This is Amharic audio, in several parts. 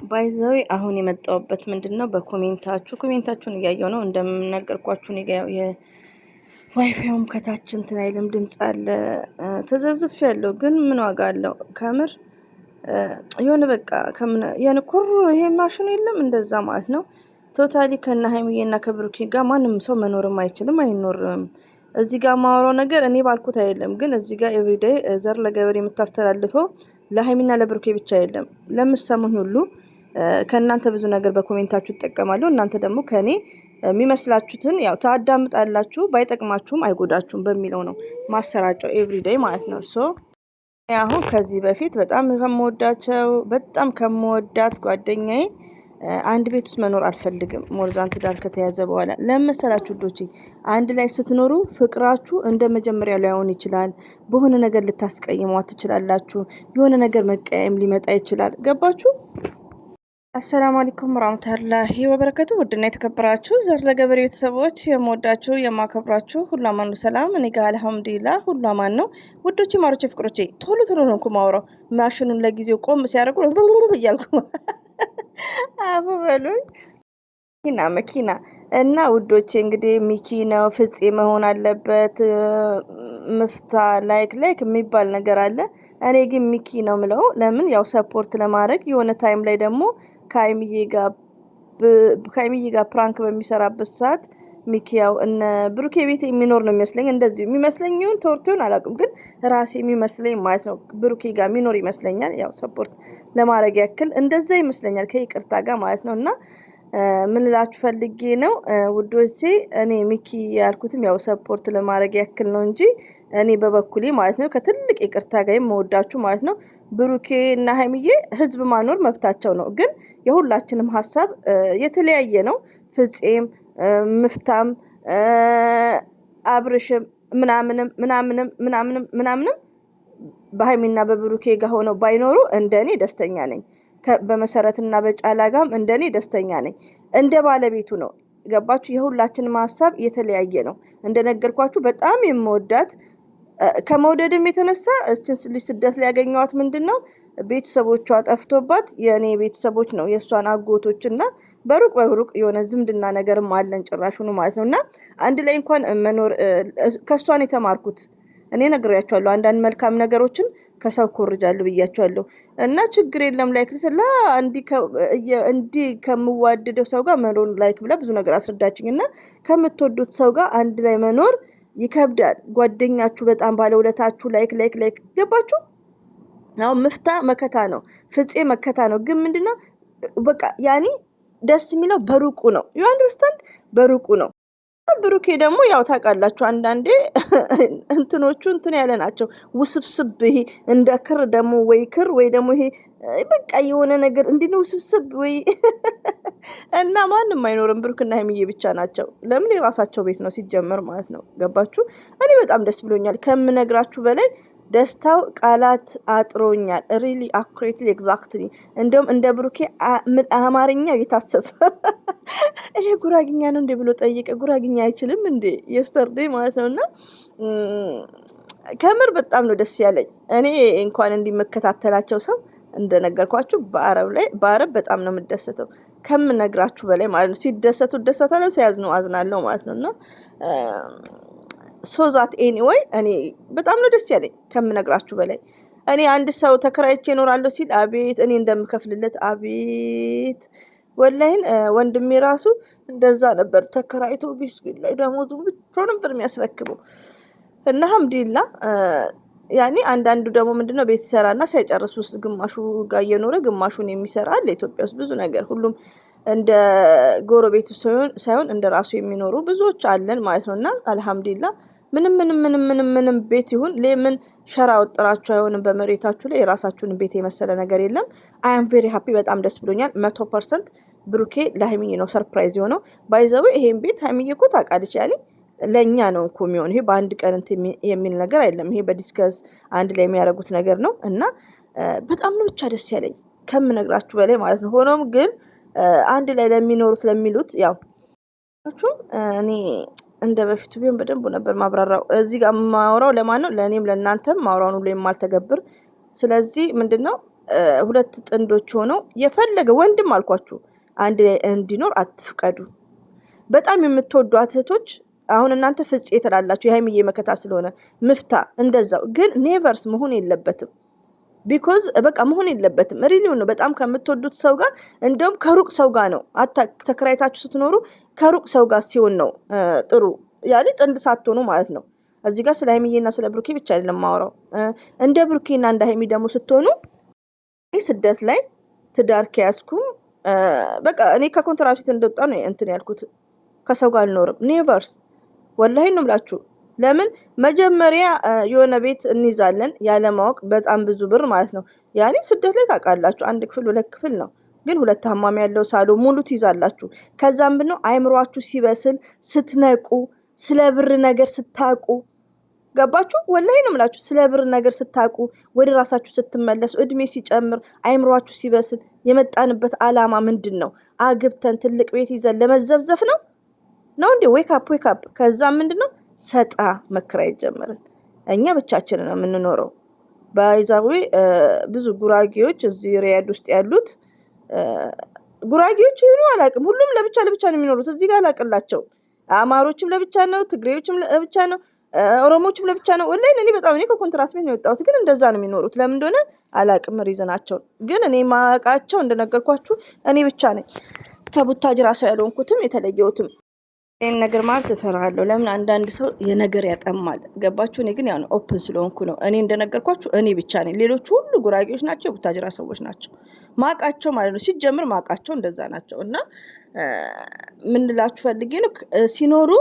ባይዘዌ አሁን የመጣሁበት ምንድነው ኮሜንታችሁን እያየሁ ነው። እንደምነገርኳችሁ እኔ ጋር የዋይፋዩም ከታች እንትን አይልም ድምጽ አለ። ተዘብዝፍ ያለው ግን ምን ዋጋ አለው? ከምር የሆነ በቃ የሆነ ኮሮ ይሄ ማሽኑ የለም እንደዛ ማለት ነው። ቶታሊ ከነ ሀይሚዬና ከብሩኬ ጋር ማንም ሰው መኖርም አይችልም አይኖርም። እዚህ ጋር ማወራው ነገር እኔ ባልኩት አይደለም፣ ግን እዚህ ጋር ኤቭሪዴይ ዘር ለገበሬ የምታስተላልፈው ለሀይሚና ለብሩኬ ብቻ አይደለም፣ ለምትሰሙኝ ሁሉ ከእናንተ ብዙ ነገር በኮሜንታችሁ ትጠቀማለሁ። እናንተ ደግሞ ከኔ የሚመስላችሁትን ያው ታዳምጣላችሁ፣ ባይጠቅማችሁም አይጎዳችሁም በሚለው ነው ማሰራጨው ኤቭሪዴይ ማለት ነው። ሶ አሁን ከዚህ በፊት በጣም ከመወዳት ጓደኛዬ አንድ ቤት ውስጥ መኖር አልፈልግም። ሞርዛን ትዳር ከተያዘ በኋላ ለመሰላችሁ ዶቼ አንድ ላይ ስትኖሩ ፍቅራችሁ እንደ መጀመሪያው ላይሆን ይችላል። በሆነ ነገር ልታስቀይሟት ትችላላችሁ። የሆነ ነገር መቀየም ሊመጣ ይችላል። ገባችሁ? አሰላሙ አለይኩም ወራህመቱላሂ ወበረከቱ። ውድና የተከበራችሁ ዘር ለገበሬ ቤተሰቦች የምወዳችሁ የማከብራችሁ ሁሉ አማን ነው። ሰላም እኔ ጋር አልሐምዱሊላህ ሁሉ አማን ነው። ውዶቼ ማሮቼ ፍቅሮቼ ቶሎ ነው እኮ ማውራው። ማሽኑን ለጊዜው ቆም ሲያደርጉ እያልኩ አፉ በሉኝ። መኪና እና ውዶቼ እንግዲህ ሚኪ ነው ፍፄ መሆን አለበት። ምፍታ ላይክ የሚባል ነገር አለ። እኔ ግን ሚኪ ነው ምለው። ለምን ያው ሰፖርት ለማድረግ የሆነ ታይም ላይ ደግሞ ከሀይሚዬ ጋር ፕራንክ በሚሰራበት ሰዓት ሚኪ ያው እነ ብሩኬ ቤት የሚኖር ነው የሚመስለኝ። እንደዚህ የሚመስለኝ ይሁን ተወርቶን አላውቅም፣ ግን ራሴ የሚመስለኝ ማለት ነው ብሩኬ ጋር የሚኖር ይመስለኛል። ያው ሰፖርት ለማድረግ ያክል እንደዛ ይመስለኛል ከይቅርታ ጋር ማለት ነው። እና ምን ልላችሁ ፈልጌ ነው ውዶቼ፣ እኔ ሚኪ ያልኩትም ያው ሰፖርት ለማድረግ ያክል ነው እንጂ እኔ በበኩሌ ማለት ነው ከትልቅ ይቅርታ ጋር የምወዳችሁ ማለት ነው። ብሩኬ እና ሀይሚዬ ህዝብ ማኖር መብታቸው ነው፣ ግን የሁላችንም ሀሳብ የተለያየ ነው። ፍፄም ምፍታም አብርሽም ምናምንም በሀይሚና በብሩኬ ጋር ሆነው ባይኖሩ እንደኔ ደስተኛ ነኝ። በመሰረትና በጫላ ጋም እንደኔ ደስተኛ ነኝ። እንደ ባለቤቱ ነው። ገባችሁ? የሁላችንም ሀሳብ የተለያየ ነው። እንደነገርኳችሁ በጣም የምወዳት ከመውደድም የተነሳ እችን ልጅ ስደት ላይ ያገኘዋት ምንድነው ቤተሰቦቿ ጠፍቶባት የኔ ቤተሰቦች ነው የእሷን አጎቶች እና በሩቅ የሆነ ዝምድና ነገርም አለን ጭራሹኑ ማለት ነው። እና አንድ ላይ እንኳን መኖር ከእሷን የተማርኩት እኔ ነግሬያቸዋለሁ። አንዳንድ መልካም ነገሮችን ከሰው ኮርጃለሁ ብያቸዋለሁ። እና ችግር የለም ላይክ ስላ እንዲህ ከምዋደደው ሰው ጋር መኖር ላይክ ብላ ብዙ ነገር አስረዳችኝ። እና ከምትወዱት ሰው ጋር አንድ ላይ መኖር ይከብዳል። ጓደኛችሁ በጣም ባለውለታችሁ ላይክ ገባችሁ? አሁን ምፍታ መከታ ነው፣ ፍፄ መከታ ነው። ግን ምንድነው በቃ ያኔ ደስ የሚለው በሩቁ ነው። ዩ አንደርስታንድ? በሩቁ ነው። ብሩኬ ደግሞ ያው ታውቃላችሁ አንዳንዴ እንትኖቹ እንትን ያለ ናቸው፣ ውስብስብ። ይሄ እንደ ክር ደግሞ ወይ ደግሞ ይሄ በቃ የሆነ ነገር እንዲህ ነው ውስብስብ ወይ እና ማንም አይኖርም። ብሩክና ሀይሚዬ ብቻ ናቸው። ለምን የራሳቸው ቤት ነው ሲጀመር ማለት ነው። ገባችሁ? እኔ በጣም ደስ ብሎኛል ከምነግራችሁ በላይ ደስታው ቃላት አጥሮኛል። ሪሊ አኩሬትሊ ኤግዛክትሊ። እንደውም እንደ ብሩኬ አማርኛው የታሰሰ ይሄ ጉራግኛ ነው እንዴ ብሎ ጠይቀ። ጉራግኛ አይችልም እንዴ የስተርዴ ማለት ነውና ከምር በጣም ነው ደስ ያለኝ። እኔ እንኳን እንዲመከታተላቸው ሰው እንደነገርኳችሁ በአረብ በጣም ነው የምደሰተው ከምነግራችሁ በላይ ማለት ነው። ሲደሰቱ ደሰታለው፣ ሲያዝኑ አዝናለሁ ማለት ነውና ሶዛት ኤኒዌይ እኔ በጣም ነው ደስ ያለኝ ከምነግራችሁ በላይ። እኔ አንድ ሰው ተከራይቼ እኖራለሁ ሲል አቤት እኔ እንደምከፍልለት አቤት። ወላሂን ወንድሜ ራሱ እንደዛ ነበር ተከራይቶ ቢስሚላህ ደሞዙ ብቻ ነበር የሚያስረክበው። እና አልሐምዱሊላህ ያኔ አንዳንዱ ደግሞ ምንድነው ቤት ይሰራና ሳይጨርስ ውስጥ ግማሹ ጋር እየኖረ ግማሹን የሚሰራ አለ። ኢትዮጵያ ውስጥ ብዙ ነገር ሁሉም እንደ ጎረቤቱ ሳይሆን እንደ ራሱ የሚኖሩ ብዙዎች አለን ማለት ነውና አልሐምዱሊላህ ምንም ቤት ይሁን ለምን ሸራ ወጥራችሁ አይሆንም። በመሬታችሁ ላይ የራሳችሁን ቤት የመሰለ ነገር የለም። አይ አም ቬሪ ሃፒ። በጣም ደስ ብሎኛል። 100% ብሩኬ ለሀይሚዬ ነው ሰርፕራይዝ የሆነው። ባይዘው ይሄን ቤት ሀይሚዬ እኮ ታውቃለች። ያኔ ለኛ ነው እኮ የሚሆን። ይሄ በአንድ ቀን የሚል ነገር አይደለም። ይሄ በዲስከስ አንድ ላይ የሚያደርጉት ነገር ነው። እና በጣም ነው ብቻ ደስ ያለኝ ከምነግራችሁ በላይ ማለት ነው። ሆኖም ግን አንድ ላይ ለሚሉት ያው እኔ እንደ በፊቱ ቢሆን በደንብ ነበር ማብራራው። እዚህ ጋር ማውራው ለማን ነው? ለኔም ለእናንተም ማውራውን ሁሉ የማልተገብር። ስለዚህ ምንድነው ሁለት ጥንዶች ሆነው የፈለገ ወንድም አልኳችሁ አንድ ላይ እንዲኖር አትፍቀዱ። በጣም የምትወዷት እህቶች አሁን እናንተ ፍፄ ትላላችሁ የሀይሚዬ መከታ ስለሆነ ምፍታ እንደዛው፣ ግን ኔቨርስ መሆን የለበትም። ቢኮዝ በቃ መሆን የለበትም። ሪሊውን ነው። በጣም ከምትወዱት ሰው ጋር እንደውም ከሩቅ ሰው ጋር ነው ተከራይታችሁ ስትኖሩ ከሩቅ ሰው ጋር ሲሆን ነው ጥሩ። ያኔ ጥንድ ሳትሆኑ ማለት ነው። እዚህ ጋር ስለ ሀይሚዬና ስለ ብሩኬ ብቻ አይደለም ማውራው። እንደ ብሩኬና እንደ ሀይሚ ደግሞ ስትሆኑ ስደት ላይ ትዳር ከያዝኩም በቃ እኔ ከኮንትራት ፊት እንደወጣ ነው እንትን ያልኩት። ከሰው ጋር አልኖርም ኔቨርስ። ወላሂ ነው የምላችሁ። ለምን መጀመሪያ የሆነ ቤት እንይዛለን ያለማወቅ በጣም ብዙ ብር ማለት ነው። ያኔ ስደት ላይ ታውቃላችሁ አንድ ክፍል ሁለት ክፍል ነው፣ ግን ሁለት ሀማም ያለው ሳሎን ሙሉ ትይዛላችሁ። ከዛም ብነው አይምሯችሁ ሲበስል ስትነቁ ስለ ብር ነገር ስታቁ ገባችሁ? ወላሂ ነው የምላችሁ። ስለ ብር ነገር ስታቁ ወደ ራሳችሁ ስትመለሱ እድሜ ሲጨምር አይምሯችሁ ሲበስል የመጣንበት አላማ ምንድን ነው? አግብተን ትልቅ ቤት ይዘን ለመዘብዘፍ ነው እንዴ? ዌክ አፕ ዌክ አፕ። ከዛ ምንድነው ሰጣ መከራየት ጀመርን። እኛ ብቻችንን ነው የምንኖረው። ባይዛዊ ብዙ ጉራጌዎች እዚህ ሪያድ ውስጥ ያሉት ጉራጌዎች ይሁኑ አላውቅም፣ ሁሉም ለብቻ ለብቻ ነው የሚኖሩት። እዚህ ጋር አላውቅላቸው። አማሮችም ለብቻ ነው፣ ትግሬዎችም ለብቻ ነው፣ ኦሮሞዎችም ለብቻ ነው። ወላሂ እኔ በጣም እኔ ከኮንትራት ቤት ነው የወጣሁት፣ ግን እንደዛ ነው የሚኖሩት። ለምን እንደሆነ አላውቅም ሪዝናቸው። ግን እኔ ማውቃቸው እንደነገርኳችሁ እኔ ብቻ ነኝ ከቡታጅራ ሰው ያልሆንኩትም የተለየሁትም። ይህን ነገር ማለት እፈራለሁ። ለምን አንዳንድ ሰው የነገር ያጠማል። ገባችሁ? እኔ ግን ያው ኦፕን ስለሆንኩ ነው። እኔ እንደነገርኳችሁ እኔ ብቻ ነኝ። ሌሎቹ ሁሉ ጉራጌዎች ናቸው፣ የቡታጅራ ሰዎች ናቸው ማቃቸው ማለት ነው። ሲጀምር ማቃቸው እንደዛ ናቸው። እና ምን ልላችሁ ፈልጌ ነው ሲኖሩ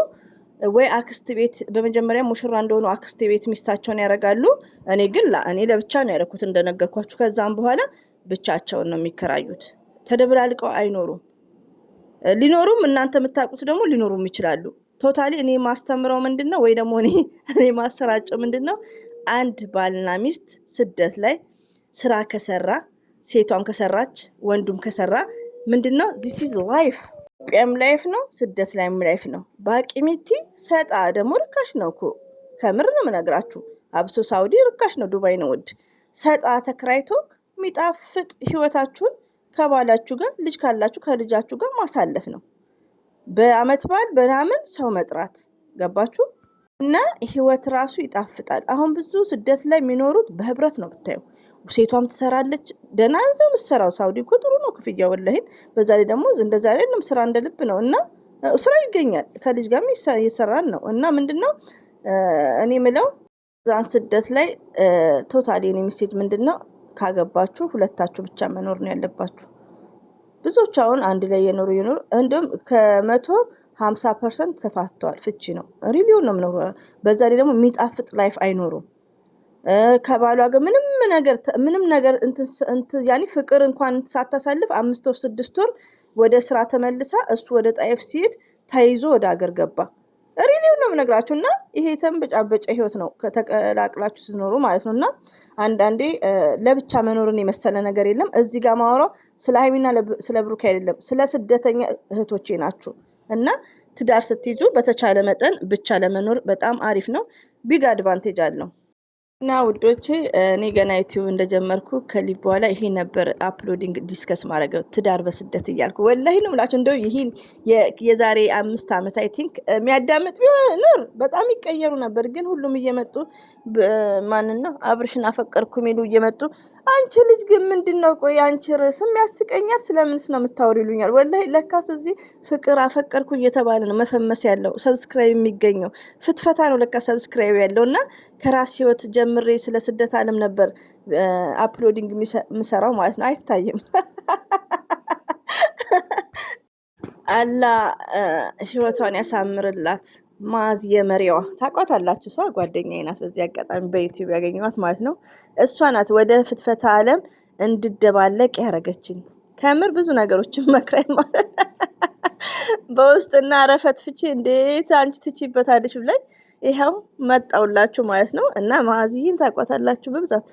ወይ አክስት ቤት በመጀመሪያ ሙሽራ እንደሆኑ አክስት ቤት ሚስታቸውን ያደርጋሉ። እኔ ግን እኔ ለብቻ ነው ያደረኩት እንደነገርኳችሁ። ከዛም በኋላ ብቻቸውን ነው የሚከራዩት። ተደብላልቀው አይኖሩም። ሊኖሩም እናንተ የምታውቁት ደግሞ ሊኖሩም ይችላሉ። ቶታሊ እኔ ማስተምረው ምንድነው ወይ ደግሞ እኔ ማሰራጨው ምንድነው አንድ ባልና ሚስት ስደት ላይ ስራ ከሰራ ሴቷም ከሰራች ወንዱም ከሰራ ምንድነው ዚስ ኢዝ ላይፍ። ኢትዮጵያም ላይፍ ነው፣ ስደት ላይም ላይፍ ነው። ባቂሚቲ ሰጣ ደግሞ ርካሽ ነው እኮ ከምር ነው የምነግራችሁ። አብሶ ሳውዲ ርካሽ ነው፣ ዱባይ ነው ውድ። ሰጣ ተከራይቶ የሚጣፍጥ ህይወታችሁን ከባላችሁ ጋር ልጅ ካላችሁ ከልጃችሁ ጋር ማሳለፍ ነው። በአመት በዓል በናምን ሰው መጥራት ገባችሁ? እና ህይወት ራሱ ይጣፍጣል። አሁን ብዙ ስደት ላይ የሚኖሩት በህብረት ነው ብታዩ። ሴቷም ትሰራለች፣ ደህና ነው የምትሰራው። ሳውዲ እኮ ጥሩ ነው ክፍያ ወላሂን። በዛ ላይ ደግሞ እንደዛ ላይ ስራ እንደ ልብ ነው እና ስራ ይገኛል። ከልጅ ጋር እየሰራን ነው። እና ምንድነው እኔ ምለው ዛን ስደት ላይ ቶታሊ እኔ ሚሴጅ ምንድነው ካገባችሁ ሁለታችሁ ብቻ መኖር ነው ያለባችሁ። ብዙዎች አሁን አንድ ላይ የኖሩ እንደውም ከ150% ተፋተዋል። ፍቺ ነው ሪሊውን ነው የምኖረው። በዛ ላይ ደግሞ የሚጣፍጥ ላይፍ አይኖሩም። ከባሏ ጋር ምንም ነገር ያኔ ፍቅር እንኳን ሳታሳልፍ 5 ወር 6 ወር ወደ ስራ ተመልሳ እሱ ወደ ጣይፍ ሲሄድ ተይዞ ወደ ሀገር ገባ። ሪሊው ነው የምነግራችሁ። እና ይሄ ተንበጫበጨ ህይወት ነው ከተቀላቅላችሁ ስትኖሩ ማለት ነው። እና አንዳንዴ ለብቻ መኖርን የመሰለ ነገር የለም። እዚህ ጋር ማወራው ስለ ሀይሚና ስለ ብሩክ አይደለም፣ ስለ ስደተኛ እህቶቼ ናችሁ። እና ትዳር ስትይዙ በተቻለ መጠን ብቻ ለመኖር በጣም አሪፍ ነው። ቢግ አድቫንቴጅ አለው። እና ውዶቼ እኔ ገና ዩቲዩብ እንደጀመርኩ ከሊቭ በኋላ ይሄ ነበር አፕሎዲንግ ዲስከስ ማድረገው ትዳር በስደት እያልኩ ወላሂ ነው የምላችሁ። እንደው ይሄን የዛሬ 5 ዓመት አይ ቲንክ የሚያዳምጥ ቢኖር በጣም ይቀየሩ ነበር። ግን ሁሉም እየመጡ ማንን ነው አብርሽን አፈቀርኩ የሚሉ እየመጡ አንቺ ልጅ ግን ምንድነው ቆይ አንቺ ርዕስም ያስቀኛል ስለምንስ ነው የምታወሩ ይሉኛል። ወላሂ ለካስ እዚህ ፍቅር አፈቀርኩ እየተባለ ነው መፈመስ ያለው ሰብስክራይብ የሚገኘው ፍትፈታ ነው ለካ ሰብስክራይብ ያለውና ከራስ ህይወት ጀምሬ ስለ ስደት ዓለም ነበር አፕሎዲንግ ምሰራው ማለት ነው። አይታይም አላ ህይወቷን ያሳምርላት። ማዝ የመሪዋ ታውቋታላችሁ። ሰው ጓደኛዬ ናት። በዚህ አጋጣሚ በዩቲዩብ ያገኘኋት ማለት ነው። እሷ ናት ወደ ፍትፈታ ዓለም እንድደባለቅ ያረገችኝ። ከምር ብዙ ነገሮችን መክራይ ማለት በውስጥና ረፈት ፍቺ እንዴት አንቺ ትችይበታለሽ ብለኝ ይሄው መጣውላችሁ ማለት ነው። እና ማዚን ታውቋታላችሁ በብዛት።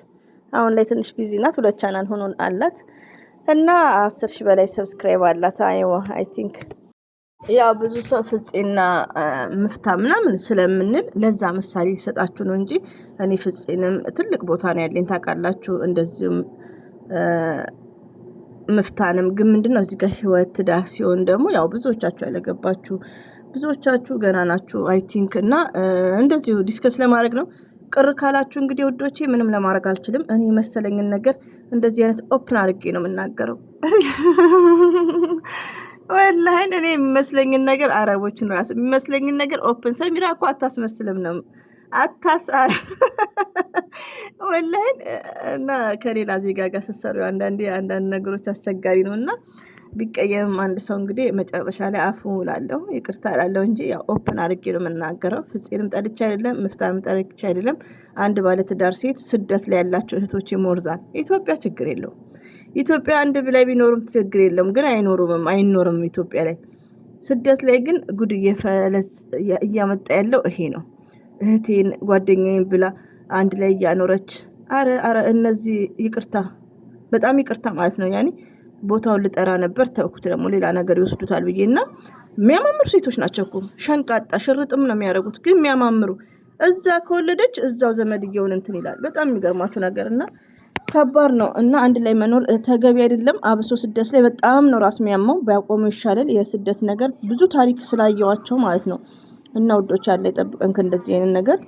አሁን ላይ ትንሽ ቢዚ ናት። 2 ቻናል ሆኖ አላት እና 10,000 በላይ ሰብስክራይብ አላት። አይ ቲንክ ያው ብዙ ሰው ፍፄና ምፍታ ምናምን ስለምንል ለዛ ምሳሌ ሊሰጣችሁ ነው እንጂ እኔ ፍፄንም ትልቅ ቦታ ነው ያለኝ ታውቃላችሁ። እንደዚሁም ምፍታንም ግን ምንድነው እዚህ ጋር ህይወት ትዳር ሲሆን ደግሞ ያው ብዙዎቻችሁ ያለገባችሁ ብዙዎቻችሁ ገና ናችሁ አይ ቲንክ እና እንደዚሁ ዲስከስ ለማድረግ ነው። ቅር ካላችሁ እንግዲህ ውዶቼ ምንም ለማድረግ አልችልም። እኔ የመሰለኝን ነገር እንደዚህ አይነት ኦፕን አድርጌ ነው የምናገረው። ወላሂ እኔ የሚመስለኝን ነገር አረቦችን ራሱ የሚመስለኝን ነገር ኦፕን ሰሚራ እኮ አታስመስልም ነው ወላሂ እና ከሌላ ዜጋ ጋር ስትሰሩ አንዳንድ ነገሮች አስቸጋሪ ነው እና ቢቀየምም አንድ ሰው እንግዲህ መጨረሻ ላይ አፉ እላለሁ ይቅርታ እላለሁ እንጂ ያው ኦፕን አድርጌ ነው የምናገረው። ፍፄንም ጠልቼ አይደለም፣ ምፍታንም ጠልቼ አይደለም። አንድ ባለትዳር ሴት ስደት ላይ ያላቸው እህቶች ይሞርዛል። ኢትዮጵያ ችግር የለውም። ኢትዮጵያ አንድ ላይ ቢኖሩም ችግር የለውም፣ ግን አይኖርም ኢትዮጵያ ላይ። ስደት ላይ ግን ጉድ እያመጣ ያለው ይሄ ነው። እህቴን ጓደኛዬን ብላ አንድ ላይ እያኖረች አረ እነዚህ ይቅርታ በጣም ይቅርታ ማለት ነው። ያኔ ቦታውን ልጠራ ነበር ተውኩት፣ ደግሞ ሌላ ነገር ይወስዱታል ብዬና የሚያማምሩ ሴቶች ናቸው እኮ ሸንቃጣ ሽርጥም ነው የሚያደርጉት፣ ግን የሚያማምሩ እዛ ከወለደች እዛው ዘመድየውን እንትን ይላል። በጣም የሚገርማችሁ ነገር እና ከባድ ነው እና አንድ ላይ መኖር ተገቢ አይደለም። አብሶ ስደት ላይ በጣም ነው ራስ የሚያመው። ቢያቆሙ ይሻላል። የስደት ነገር ብዙ ታሪክ ስላየዋቸው ማለት ነው። እና ውዶች ያለ ይጠብቀን ከእንደዚህ አይነት ነገር።